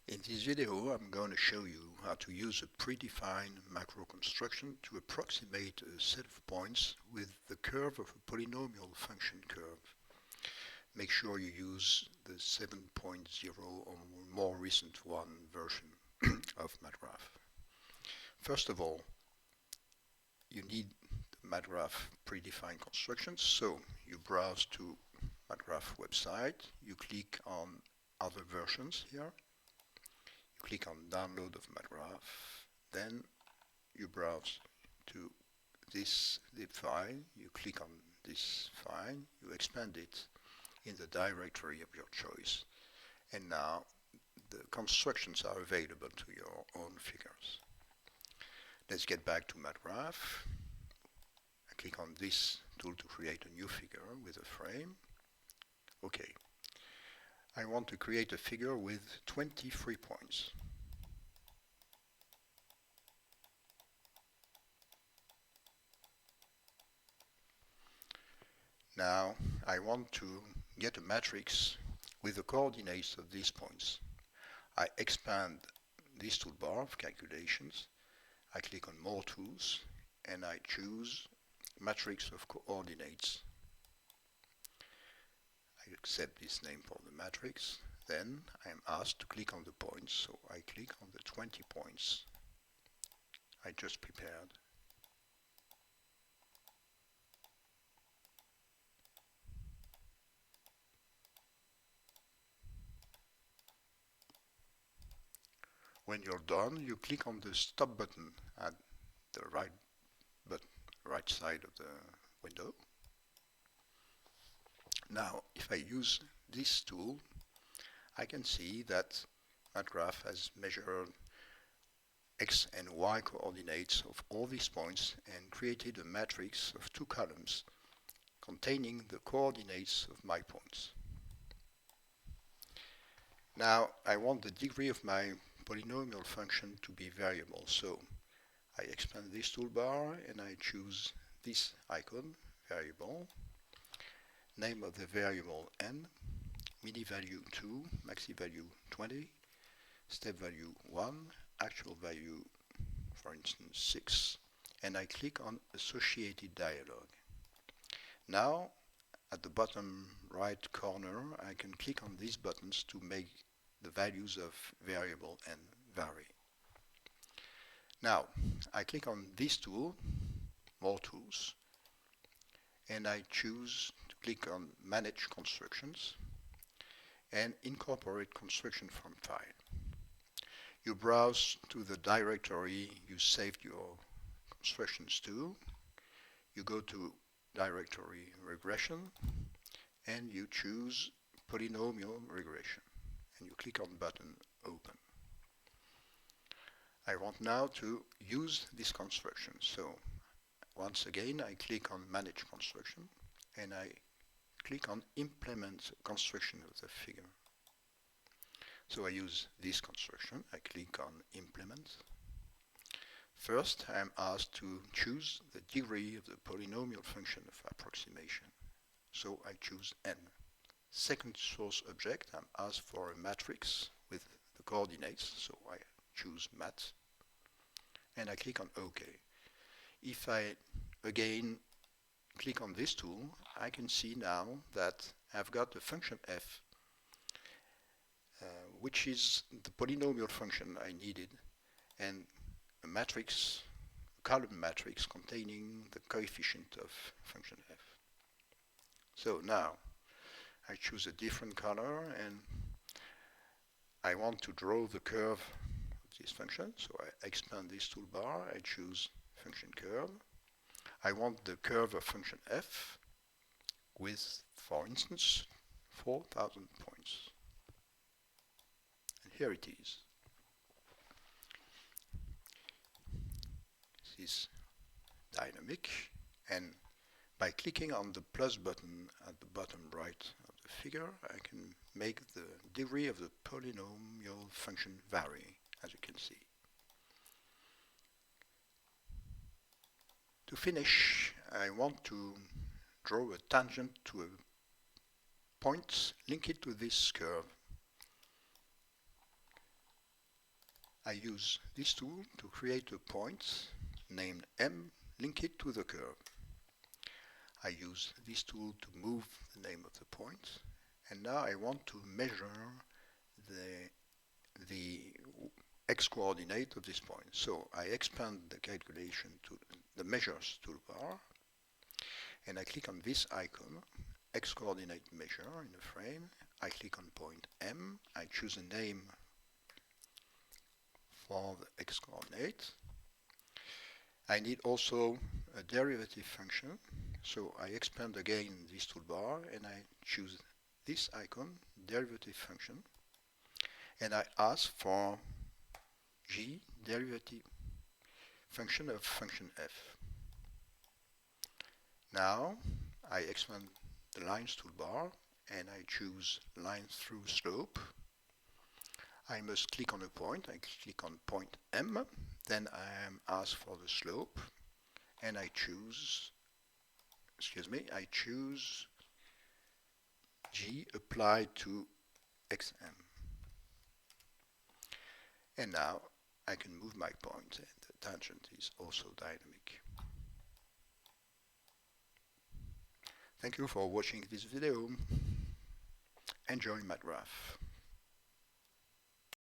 In this video, I'm going to show you how to use a predefined macro construction to approximate a set of points with the curve of a polynomial function curve. Make sure you use the 7.0 or more recent one version of MathGraph. First of all, you need the MathGraph predefined constructions, so you browse to MathGraph website, you click on other versions here. Click on download of MathGraph, then you browse to this zip file, you click on this file, you expand it in the directory of your choice, and now the constructions are available to your own figures. Let's get back to MathGraph. I click on this tool to create a new figure with a frame. Okay. I want to create a figure with 23 points. Now I want to get a matrix with the coordinates of these points. I expand this toolbar of calculations. I click on More Tools and I choose Matrix of Coordinates. I accept this name for the matrix. Then I am asked to click on the points, so I click on the 20 points I just prepared. When you're done, you click on the Stop button at the right side of the window. Now, if I use this tool, I can see that MathGraph has measured x and y coordinates of all these points and created a matrix of two columns containing the coordinates of my points. Now, I want the degree of my polynomial function to be variable, so I expand this toolbar and I choose this icon, variable, name of the variable n, mini value 2, maxi value 20, step value 1, actual value, for instance, 6, and I click on Associated Dialog. Now, at the bottom right corner, I can click on these buttons to make the values of variable n vary. Now, I click on this tool, More Tools, and I choose to click on Manage Constructions and Incorporate Construction from File. You browse to the directory you saved your constructions to. You go to directory Regression and you choose Polynomial Regression and you click on button Open. I want now to use this construction, so once again I click on Manage Construction and I click on Implement Construction of the figure. So I use this construction, I click on Implement. First I am asked to choose the degree of the polynomial function of approximation, so I choose n. Second source object, I'm asked for a matrix with the coordinates, so I choose mat and I click on OK. If I again click on this tool, I can see now that I've got the function f, which is the polynomial function I needed, and a matrix, a column matrix containing the coefficient of function f. So now I choose a different color and I want to draw the curve of this function, so I expand this toolbar, I choose function curve. I want the curve of function f with, for instance, 4,000 points. And here it is. This is dynamic, and by clicking on the plus button at the bottom right of the figure, I can make the degree of the polynomial function vary, as you can see. To finish, I want to draw a tangent to a point linked to this curve. I use this tool to create a point named M, link it to the curve. I use this tool to move the name of the point, and now I want to measure the x-coordinate of this point. So I expand the calculation to the measures toolbar, and I click on this icon, x-coordinate measure in the frame. I click on point M, I choose a name for the x-coordinate. I need also a derivative function, so I expand again this toolbar and I choose this icon, derivative function, and I ask for g, derivative function of function f. Now I expand the lines toolbar and I choose line through slope. I must click on a point. I click on point M, then I am asked for the slope, and I choose G applied to XM. And now I can move my point, and the tangent is also dynamic. Thank you for watching this video. Enjoy MathGraph.